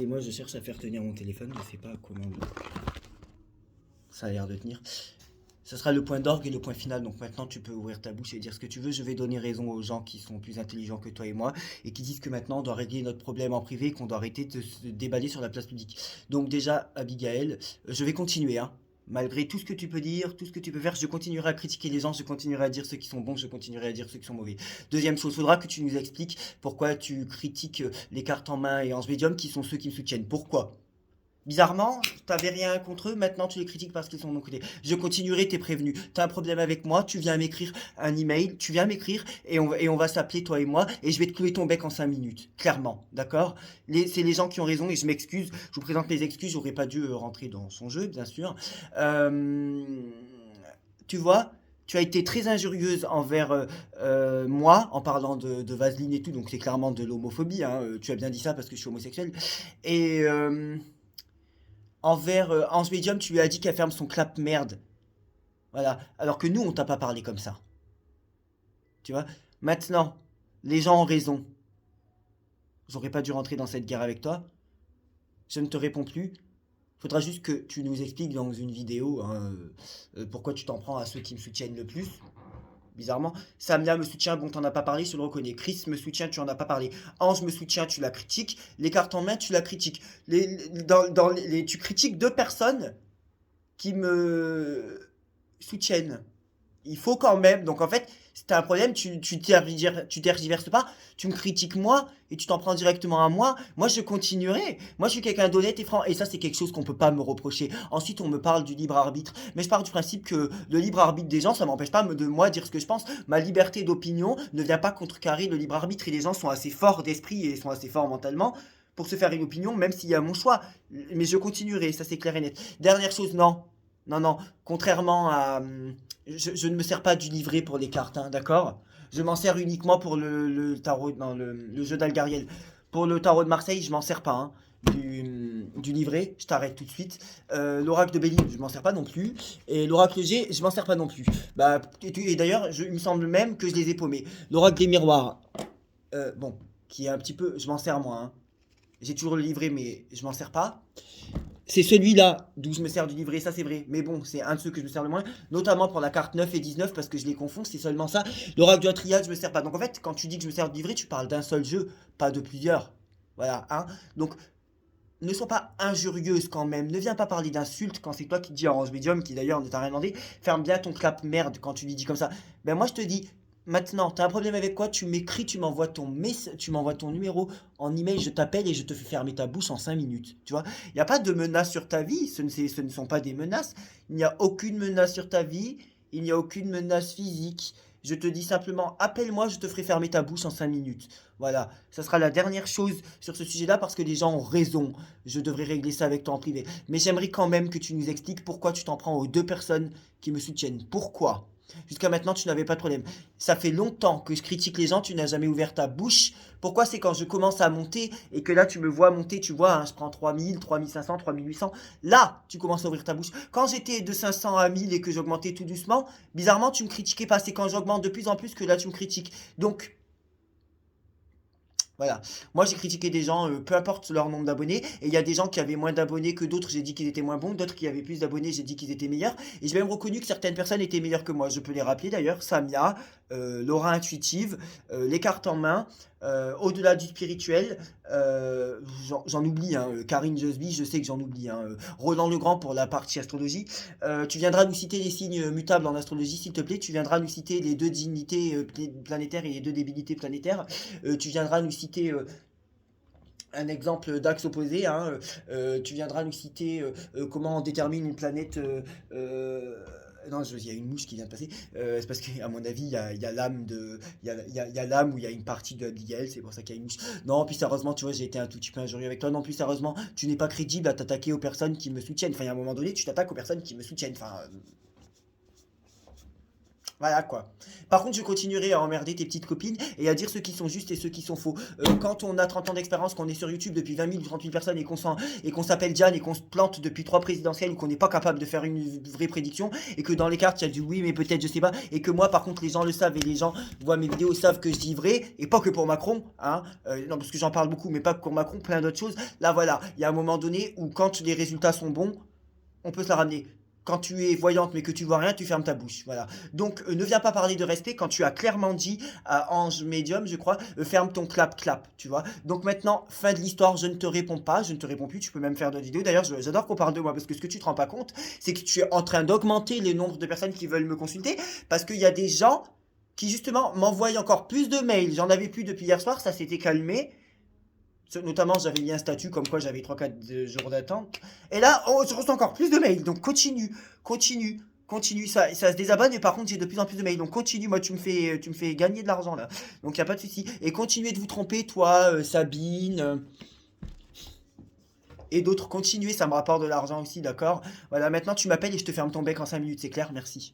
Et moi, je cherche à faire tenir mon téléphone, je sais pas comment. Ça a l'air de tenir. Ce sera le point d'orgue et le point final. Donc maintenant, tu peux ouvrir ta bouche et dire ce que tu veux. Je vais donner raison aux gens qui sont plus intelligents que toi et moi et qui disent que maintenant, on doit régler notre problème en privé et qu'on doit arrêter de se déballer sur la place publique. Donc déjà, Abigail, je vais continuer, hein. Malgré tout ce que tu peux dire, tout ce que tu peux faire, je continuerai à critiquer les gens, je continuerai à dire ceux qui sont bons, je continuerai à dire ceux qui sont mauvais. Deuxième chose, faudra que tu nous expliques pourquoi tu critiques les cartes en main et Ange Medium qui sont ceux qui me soutiennent. Pourquoi? Bizarrement, t'avais rien contre eux, maintenant tu les critiques parce qu'ils sont de mon côté. Je continuerai, t'es prévenu. T'as un problème avec moi, tu viens m'écrire un email, tu viens m'écrire et on va s'appeler toi et moi et je vais te clouer ton bec en 5 minutes. Clairement, d'accord? C'est les gens qui ont raison et je m'excuse. Je vous présente mes excuses, j'aurais pas dû rentrer dans son jeu, bien sûr. Euh, Tu vois? Tu as été très injurieuse envers moi en parlant de Vaseline et tout, donc c'est clairement de l'homophobie, hein. Tu as bien dit ça parce que je suis homosexuel. Et envers Ange Medium, tu lui as dit qu'elle ferme son clap merde. Voilà. Alors que nous, on t'a pas parlé comme ça. Tu vois? Maintenant, les gens ont raison. J'aurais pas dû rentrer dans cette guerre avec toi. Je ne te réponds plus. Faudra juste que tu nous expliques dans une vidéo, hein, pourquoi tu t'en prends à ceux qui me soutiennent le plus. Bizarrement. Samia me soutient, bon, t'en as pas parlé, je le reconnais. Chris me soutient, tu en as pas parlé. Ange me soutient, tu la critiques. Les cartes en main, tu la critiques. Tu critiques deux personnes qui me soutiennent. Il faut quand même. Donc en fait, si t'as un problème, tu tergiverses pas. Tu me critiques moi et tu t'en prends directement à moi. Moi, je continuerai. Moi, je suis quelqu'un d'honnête et franc. Et ça, c'est quelque chose qu'on peut pas me reprocher. Ensuite, on me parle du libre arbitre. Mais je pars du principe que le libre arbitre des gens, ça m'empêche pas de moi dire ce que je pense. Ma liberté d'opinion ne vient pas contrecarrer le libre arbitre. Et les gens sont assez forts d'esprit et sont assez forts mentalement pour se faire une opinion, même s'il y a mon choix. Mais je continuerai, ça c'est clair et net. Dernière chose, non. Non, non. Contrairement à, je ne me sers pas du livret pour les cartes, hein, d'accord? Je m'en sers uniquement pour le tarot, non, le jeu d'Algariel. Pour le tarot de Marseille, je m'en sers pas, hein, du livret, je t'arrête tout de suite. L'oracle de Béline, je m'en sers pas non plus. Et l'oracle G, je m'en sers pas non plus. Bah, et d'ailleurs, il me semble même que je les ai paumés. L'oracle des miroirs, bon, qui est un petit peu, je m'en sers moi, hein. J'ai toujours le livret, mais je m'en sers pas. C'est celui-là d'où je me sers du livret, ça c'est vrai. Mais bon, c'est un de ceux que je me sers le moins. Notamment pour la carte 9 et 19 parce que je les confonds, c'est seulement ça. L'oracle du triade, je me sers pas. Donc en fait, quand tu dis que je me sers du livret, tu parles d'un seul jeu, pas de plusieurs. Voilà, hein. Donc ne sois pas injurieuse quand même. Ne viens pas parler d'insultes quand c'est toi qui dis à Orange Medium, qui d'ailleurs ne t'a rien demandé. Ferme bien ton clap merde quand tu lui dis comme ça. Ben moi je te dis, maintenant, t'as un problème avec quoi? Tu m'écris, tu m'envoies ton numéro en email, je t'appelle et je te fais fermer ta bouche en 5 minutes. Tu vois? Il n'y a pas de menace sur ta vie, ce ne sont pas des menaces. Il n'y a aucune menace sur ta vie, il n'y a aucune menace physique. Je te dis simplement, appelle-moi, je te ferai fermer ta bouche en 5 minutes. Voilà, ça sera la dernière chose sur ce sujet-là parce que les gens ont raison. Je devrais régler ça avec toi en privé. Mais j'aimerais quand même que tu nous expliques pourquoi tu t'en prends aux deux personnes qui me soutiennent. Pourquoi? Jusqu'à maintenant, tu n'avais pas de problème. Ça fait longtemps que je critique les gens, tu n'as jamais ouvert ta bouche. Pourquoi? C'est quand je commence à monter et que là, tu me vois monter, tu vois, hein, je prends 3000, 3500, 3800. Là, tu commences à ouvrir ta bouche. Quand j'étais de 500 à 1000 et que j'augmentais tout doucement, bizarrement, tu me critiquais pas. C'est quand j'augmente de plus en plus que là, tu me critiques. Donc, voilà. Moi, j'ai critiqué des gens, peu importe leur nombre d'abonnés. Et il y a des gens qui avaient moins d'abonnés que d'autres, j'ai dit qu'ils étaient moins bons. D'autres qui avaient plus d'abonnés, j'ai dit qu'ils étaient meilleurs. Et j'ai même reconnu que certaines personnes étaient meilleures que moi. Je peux les rappeler d'ailleurs. Samia, Laura Intuitive, les cartes en main, au-delà du spirituel. J'en oublie, hein, Karine Josby, je sais que j'en oublie, hein, Roland Legrand pour la partie astrologie. Tu viendras nous citer les signes mutables en astrologie, s'il te plaît. Tu viendras nous citer les deux dignités planétaires et les deux débilités planétaires. Tu viendras nous citer un exemple d'axe opposé, hein. Tu viendras nous citer comment on détermine une planète. Non, il y a une mouche qui vient de passer. C'est parce qu'à mon avis, il y a l'âme de, il y a l'âme où il y a une partie de Abigail, c'est pour ça qu'il y a une mouche. Non, puis sérieusement, tu vois, j'ai été un tout petit peu injurieux avec toi. Non, plus sérieusement, tu n'es pas crédible à t'attaquer aux personnes qui me soutiennent. Enfin, il y a un moment donné, tu t'attaques aux personnes qui me soutiennent. Enfin, Voilà quoi. Par contre, je continuerai à emmerder tes petites copines et à dire ceux qui sont justes et ceux qui sont faux. Quand on a 30 ans d'expérience, qu'on est sur YouTube depuis 20 000 ou 30 000 personnes et qu'on s'appelle Diane et qu'on se plante depuis 3 présidentielles ou qu'on n'est pas capable de faire une vraie prédiction et que dans les cartes il y a du oui mais peut-être je sais pas et que moi par contre les gens le savent et les gens voient mes vidéos savent que je dis vrai et pas que pour Macron, hein. Non parce que j'en parle beaucoup mais pas que pour Macron, plein d'autres choses. Là voilà, il y a un moment donné où quand les résultats sont bons, on peut se la ramener. Quand tu es voyante mais que tu vois rien, tu fermes ta bouche. Voilà. Donc ne viens pas parler de respect quand tu as clairement dit à Ange Medium, je crois, ferme ton clap, tu vois. Donc maintenant, fin de l'histoire, je ne te réponds pas, je ne te réponds plus, tu peux même faire d'autres vidéos. D'ailleurs, j'adore qu'on parle de moi parce que ce que tu te rends pas compte, c'est que tu es en train d'augmenter les nombres de personnes qui veulent me consulter parce qu'il y a des gens qui justement m'envoient encore plus de mails. J'en avais plus depuis hier soir, ça s'était calmé. Notamment, j'avais mis un statut comme quoi j'avais 3 4 jours d'attente. Et là, oh, je reçois encore plus de mails. Donc continue. Ça se désabonne, mais par contre, j'ai de plus en plus de mails. Donc continue, moi, tu me fais gagner de l'argent là. Donc il n'y a pas de souci. Et continuez de vous tromper, toi, Sabine, et d'autres. Continuez, ça me rapporte de l'argent aussi, d'accord. Voilà, maintenant tu m'appelles et je te ferme ton bec en 5 minutes, c'est clair, merci.